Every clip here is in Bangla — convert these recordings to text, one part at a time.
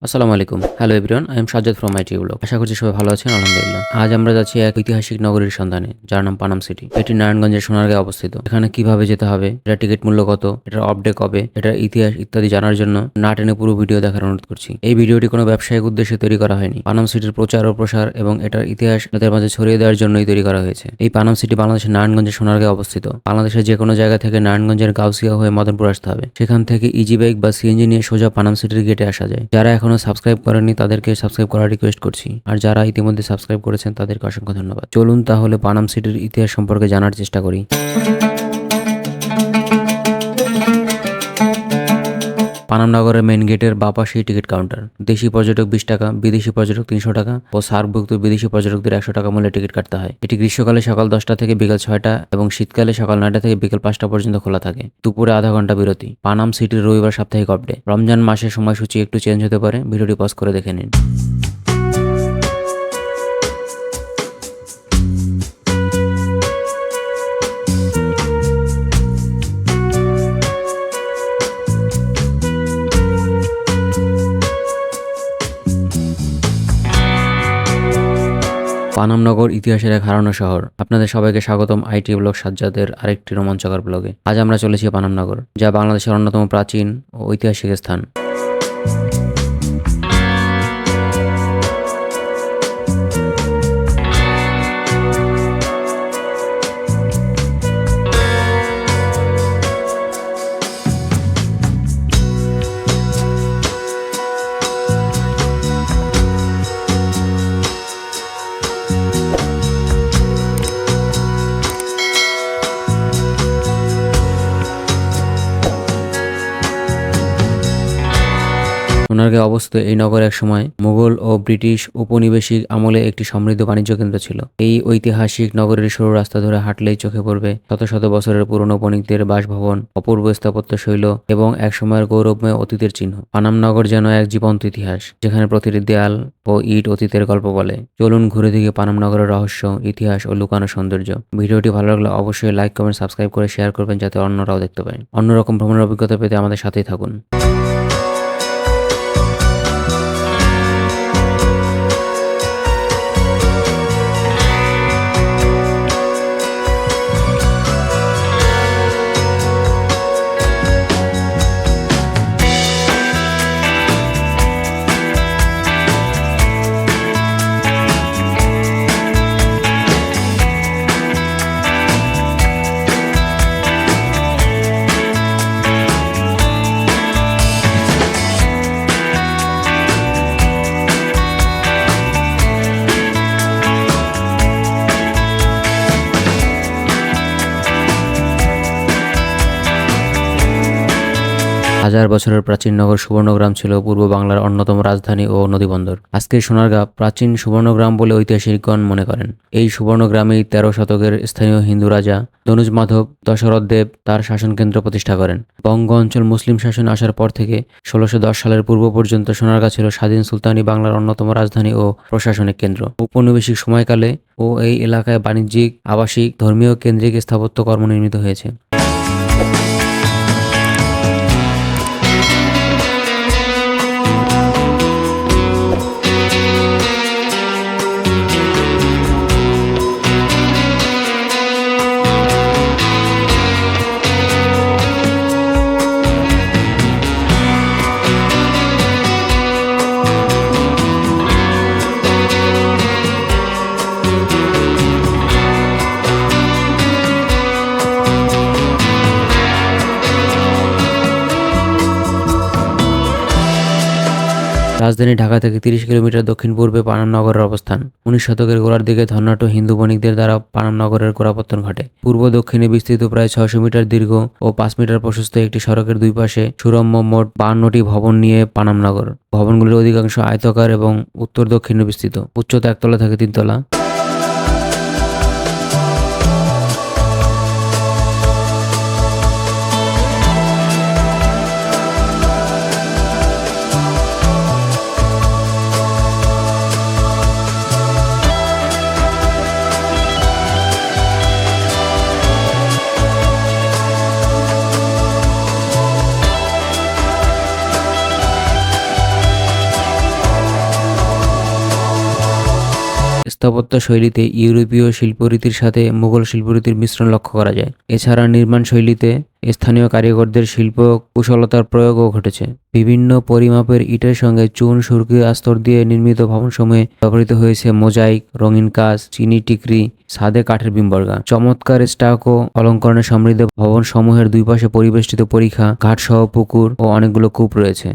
আসসালামু আলাইকুম। Hello everyone, I am Sajjad from IT blog. আশা করছি সবাই ভালো আছেন, আলহামদুলিল্লাহ। আজ আমরা যাচ্ছি এক ঐতিহাসিক নগরীর সন্ধানে, যার নাম পানাম সিটি। এটি নারায়ণগঞ্জের সোনারগাঁয়ে অবস্থিত। এখানে কিভাবে যেতে হবে, এটার টিকিট মূল্য কত, এটার আপডেট কবে, এটার ইতিহাস ইত্যাদি জানার জন্য না টেনে পুরো ভিডিও দেখার অনুরোধ করছি। এই ভিডিওটি কোনো ব্যবসায়িক উদ্দেশ্যে তৈরি করা হয়নি। পানাম সিটির প্রচার ও প্রসার এবং এটার ইতিহাস তাদের মাঝে ছড়িয়ে দেওয়ার জন্যই তৈরি করা হয়েছে। এই পানাম সিটি বাংলাদেশের নারায়ণগঞ্জের সোনারগাঁয়ে অবস্থিত। বাংলাদেশের যে কোনো জায়গা থেকে নারায়ণগঞ্জের গাউসিয়া হয়ে মদনপুর আসতে হবে। সেখান থেকে ইজি বাইক বা সিএনজি নিয়ে সোজা পানাম সিটির গেটে আসা যায়। যারা এখনো সাবস্ক্রাইব করেননি তাদেরকে সাবস্ক্রাইব করার রিকোয়েস্ট করছি, আর যারা ইতিমধ্যে সাবস্ক্রাইব করেছেন তাদেরকে অসংখ্য ধন্যবাদ। চলুন তাহলে পানাম সিটির ইতিহাস সম্পর্কে জানার চেষ্টা করি। পানাম নগরের মেইন গেটের বাঁ পাশেই টিকিট কাউন্টার। দেশি পর্যটক 20 টাকা, বিদেশি পর্যটক 300 টাকা ও সার্কভুক্ত বিদেশি পর্যটকদের 100 টাকা মূল্যে টিকিট কাটতে হয়। এটি গ্রীষ্মকালে সকাল 10টা থেকে বিকাল 6টা এবং শীতকালে সকাল 9টা থেকে বিকাল 5টা পর্যন্ত খোলা থাকে। দুপুরে আধা ঘন্টা বিরতি। পানাম সিটির রবিবার সাপ্তাহিক অফ ডে। রমজান মাসের সময়সূচি একটু চেঞ্জ হতে পারে, ভিডিওটি পজ করে দেখে নিন। পানামনগর ইতিহাসের এক হারানো শহর। আপনাদের সবাইকে স্বাগতম আইটি ব্লগ সাজ্জাদের আরেকটি রোমাঞ্চকর ব্লগে। আজ আমরা চলেছি পানামনগর, যা বাংলাদেশের অন্যতম প্রাচীন ও ঐতিহাসিক স্থান। সোনারগাঁয়ে অবস্থিত এই নগর একসময় মুঘল ও ব্রিটিশ উপনিবেশিক আমলে একটি সমৃদ্ধ বাণিজ্য কেন্দ্র ছিল। এই ঐতিহাসিক নগরের সরু রাস্তা ধরে হাঁটলেই চোখে পড়বে শত শত বছরের পুরনো বণিকদের বাসভবন, অপূর্ব স্থাপত্য শৈল এবং একসময়ের গৌরবময় অতীতের চিহ্ন। পানাম নগর যেন এক জীবন্ত ইতিহাস, যেখানে প্রতিটি দেয়াল ও ইট অতীতের গল্প বলে। চলুন ঘুরে দিকে পানাম নগরের রহস্য, ইতিহাস ও লুকানো সৌন্দর্য। ভিডিওটি ভালো লাগলে অবশ্যই লাইক, কমেন্ট, সাবস্ক্রাইব করে শেয়ার করবেন, যাতে অন্যরাও দেখতে পায়। অন্যরকম ভ্রমণের অভিজ্ঞতা পেতে আমাদের সাথেই থাকুন। হাজার বছরের প্রাচীন নগর সুবর্ণগ্রাম ছিল পূর্ব বাংলার অন্যতম রাজধানী ও নদীবন্দর। আজকের সোনারগাঁ প্রাচীন সুবর্ণগ্রাম বলে ঐতিহাসিকগণ মনে করেন। এই সুবর্ণগ্রামেই 13 শতকের স্থানীয় হিন্দু রাজা দনুজ মাধব দশরথ দেব তার শাসনকেন্দ্র প্রতিষ্ঠা করেন। বঙ্গ অঞ্চল মুসলিম শাসন আসার পর থেকে 1610 সালের পূর্ব পর্যন্ত সোনারগাঁ ছিল স্বাধীন সুলতানি বাংলার অন্যতম রাজধানী ও প্রশাসনিক কেন্দ্র। ঔপনিবেশিক সময়কালে ও এই এলাকায় বাণিজ্যিক, আবাসিক, ধর্মীয় কেন্দ্রিক স্থাপত্য কর্ম নির্মিত হয়েছে। রাজধানী ঢাকা থেকে 30 কিলোমিটার দক্ষিণ পূর্বে পানাম নগরের অবস্থান। 19 শতকের গোড়ার দিকে ধনাঢ্য হিন্দু বণিকদের দ্বারা পানাম নগরের গোড়াপত্তন ঘটে। পূর্ব দক্ষিণে বিস্তৃত প্রায় 600 মিটার দীর্ঘ ও 5 মিটার প্রশস্ত একটি সড়কের দুই পাশে সুরম্য মোট 52টি ভবন নিয়ে পানাম নগর। ভবনগুলির অধিকাংশ আয়তাকার এবং উত্তর দক্ষিণে বিস্তৃত। উচ্চতা একতলা থেকে 3 তলা। স্থাপত্য শৈলীতে ইউরোপীয় শিল্পরীতির সাথে মুঘল শিল্পরীতির মিশ্রণ লক্ষ্য করা যায়। এছাড়া নির্মাণ শৈলীতে স্থানীয় কারিগরদের শিল্প কুশলতার প্রয়োগও ঘটেছে। বিভিন্ন পরিমাপের ইটের সঙ্গে চুন, সুরকি, আস্তর দিয়ে নির্মিত ভবনসমূহে ব্যবহৃত হয়েছে মোজাইক, রঙিন কাজ, চিনি টিকরি, সাদে কাঠের বিম্বর্গা। চমৎকার স্টাকো অলঙ্করণে সমৃদ্ধ ভবন সমূহের দুই পাশে পরিবেষ্টিত পরিখা, ঘাট সহ পুকুর ও অনেকগুলো কূপ রয়েছে।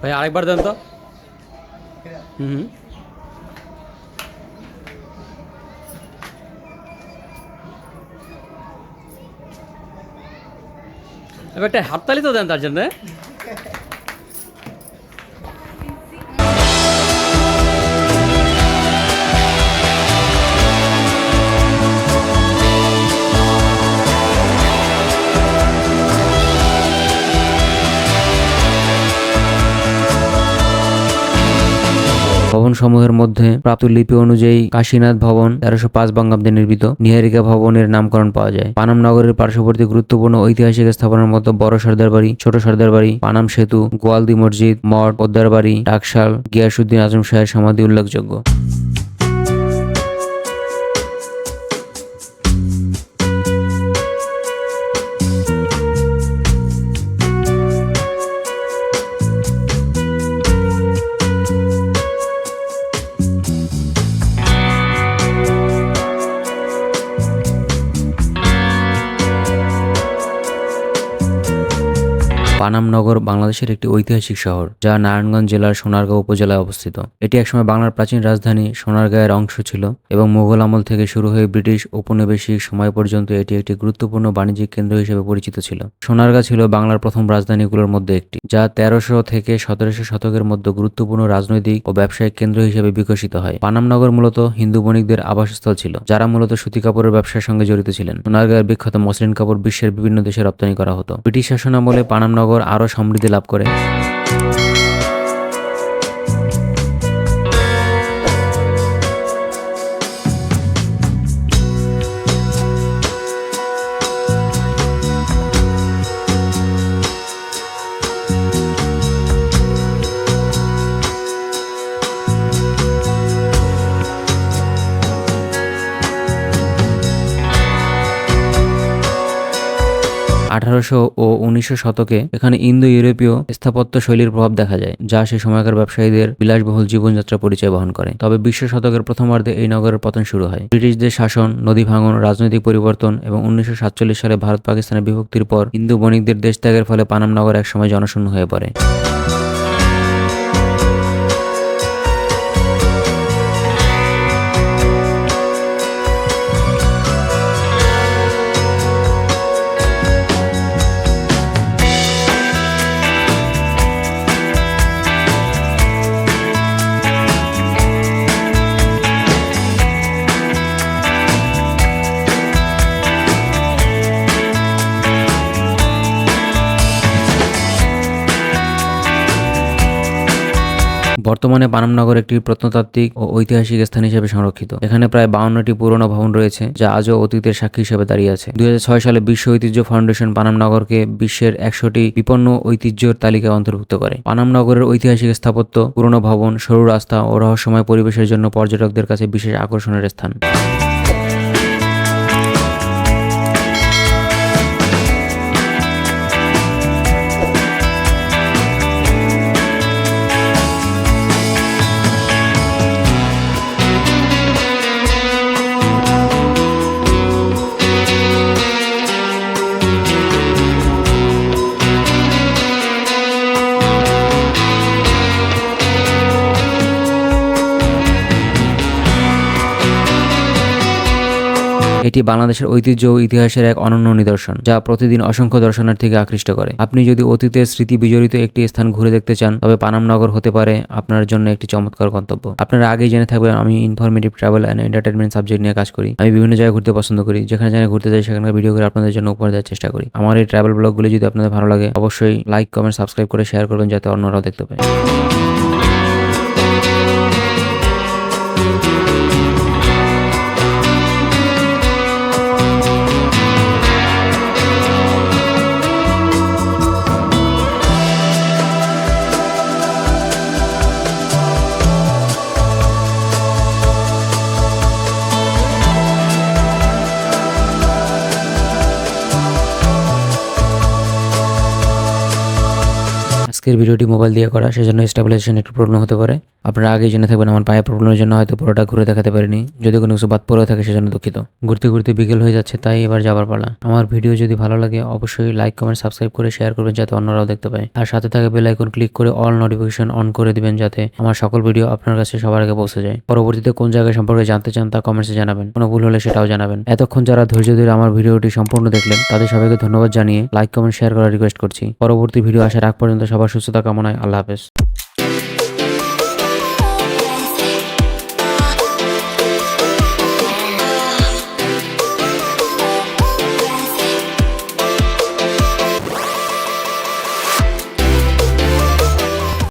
ভাই আরেকবার দেন তো। হুম এবার একটা হাততালি তো দেন তার জন্য। ভবনসমূহের মধ্যে প্রাপ্ত লিপি অনুযায়ী কাশীনাথ ভবন 1305 বঙ্গাব্দে নির্মিত। নিহারিকা ভবনের নামকরণ পাওয়া যায়। পানাম নগরের পার্শ্ববর্তী গুরুত্বপূর্ণ ঐতিহাসিক স্থাপনার মধ্যে বড় সর্দার বাড়ি, ছোট সর্দার বাড়ি, পানাম সেতু, গোয়ালদি মসজিদ, মঠ, পোদ্দার বাড়ি, টাকশাল, গিয়াসউদ্দিন আজম শাহের সমাধি উল্লেখযোগ্য। পানাম নগর বাংলাদেশের একটি ঐতিহাসিক শহর, যা নারায়ণগঞ্জ জেলার সোনারগাঁও উপজেলায় অবস্থিত। এটি একসময় বাংলার প্রাচীন রাজধানী সোনারগাঁয়ের অংশ ছিল এবং মুঘল আমল থেকে শুরু হয়ে ব্রিটিশ ঔপনিবেশিক সময় পর্যন্ত এটি একটি গুরুত্বপূর্ণ বাণিজ্যিক কেন্দ্র হিসেবে পরিচিত ছিল। সোনারগাঁ ছিল বাংলার প্রথম রাজধানীগুলোর মধ্যে একটি, যা 1300 থেকে 1700 শতকের মধ্যে গুরুত্বপূর্ণ রাজনৈতিক ও ব্যবসায়িক কেন্দ্র হিসেবে বিকশিত হয়। পানাম নগর মূলত হিন্দু বণিকদের আবাসস্থল ছিল, যারা মূলত সুতি কাপড়ের ব্যবসার সঙ্গে জড়িত ছিলেন। সোনারগাঁয়ের বিখ্যাত মসলিন কাপড় বিশ্বের বিভিন্ন দেশে রপ্তানি করা হতো। ব্রিটিশ শাসনামলে পানাম নগর আরও সমৃদ্ধি লাভ করে। 1800 ও 1900 শতকে এখানে ইন্দো ইউরোপীয় স্থাপত্য শৈলীর প্রভাব দেখা যায়, যা সেই সময়কার ব্যবসায়ীদের বিলাসবহুল জীবনযাত্রা পরিচয় বহন করে। তবে 20 শতকের প্রথমার্ধে এই নগরের পতন শুরু হয়। ব্রিটিশদের শাসন, নদী ভাঙন, রাজনৈতিক পরিবর্তন এবং 1947 সালে ভারত পাকিস্তানের বিভক্তির পর হিন্দু বণিকদের দেশ ত্যাগের ফলে পানাম নগর একসময় জনশূন্য হয়ে পড়ে। বর্তমানে পানাম নগর একটি প্রত্নতাত্ত্বিক ও ঐতিহাসিক স্থান হিসেবে সংরক্ষিত। এখানে প্রায় 52টি পুরনো ভবন রয়েছে, যা আজও অতীতের সাক্ষী হিসেবে দাঁড়িয়ে আছে। 2006 সালে বিশ্ব ঐতিহ্য ফাউন্ডেশন পানাম নগরকে বিশ্বের 100টি বিপন্ন ঐতিহ্যের তালিকায় অন্তর্ভুক্ত করে। পানাম নগরের ঐতিহাসিক স্থাপত্য, পুরনো ভবন, সরু রাস্তা ও রহস্যময় পরিবেশের জন্য পর্যটকদের কাছে বিশেষ আকর্ষণের স্থান। এটি বাংলাদেশের ঐতিহ্য ও ইতিহাসের এক অনন্য নিদর্শন, যা প্রতিদিন অসংখ্য দর্শনার্থীকে আকৃষ্ট করে। আপনি যদি অতীতের স্মৃতি বিজড়িত একটি স্থান ঘুরে দেখতে চান, তবে পানাম নগর হতে পারে আপনার জন্য একটি চমৎকার গন্তব্য। আপনারা আগেই জেনে থাকবেন আমি informative travel and entertainment subject নিয়ে কাজ করি। আমি বিভিন্ন জায়গায় ঘুরতে পছন্দ করি, যেখানে ঘুরতে যাই সেখানকার ভিডিও করে আপনাদের জন্য উপহার দেওয়ার চেষ্টা করি। আমার এই ট্রাভেল ব্লগগুলি যদি আপনাদের ভালো লাগে, অবশ্যই লাইক, কমেন্ট, সাবস্ক্রাইব করে শেয়ার করবেন, যাতে অন্যরাও দেখতে পায়। আজকের ভিডিওটি মোবাইল দিয়ে করা, সেজন্য স্টেবিলাইজেশন একটু প্রবলেম হতে পারে। আপনারা আগেই জেনে থাকবেন আমার পায়ে প্রবলেমের জন্য হয়তো পুরোটা ঘুরে দেখাতে পারিনি, যদি কোনো কিছু বাদ পড়ে থাকে সেজন্য দুঃখিত। ঘুরতে ঘুরতে বিকেল হয়ে যাচ্ছে, তাই এবার যাবার পালা। আমার ভিডিও যদি ভালো লাগে অবশ্যই লাইক কমেন্ট সাবস্ক্রাইব করে শেয়ার করবেন যাতে অন্যরাও দেখতে পায়। আর সাথে থাকা বেল আইকন ক্লিক করে অল নোটিফিকেশন অন করে দিবেন যাতে আমার সকল ভিডিও আপনার কাছে সবার আগে পৌঁছে যায়। পরবর্তীতে কোন জায়গায় সম্পর্কে জানতে চান তা কমেন্টসে জানাবেন, কোনো ভুল হলে সেটাও জানাবেন। এতক্ষণ যারা ধৈর্য ধরে আমার ভিডিওটি সম্পূর্ণ দেখলেন তাদের সবাইকে ধন্যবাদ জানিয়ে লাইক কমেন্ট শেয়ার করার রিকোয়েস্ট করছি। পরবর্তী ভিডিও আসার আগ পর্যন্ত সবার সুস্থতা কামনায় আল্লাহ হাফেজ।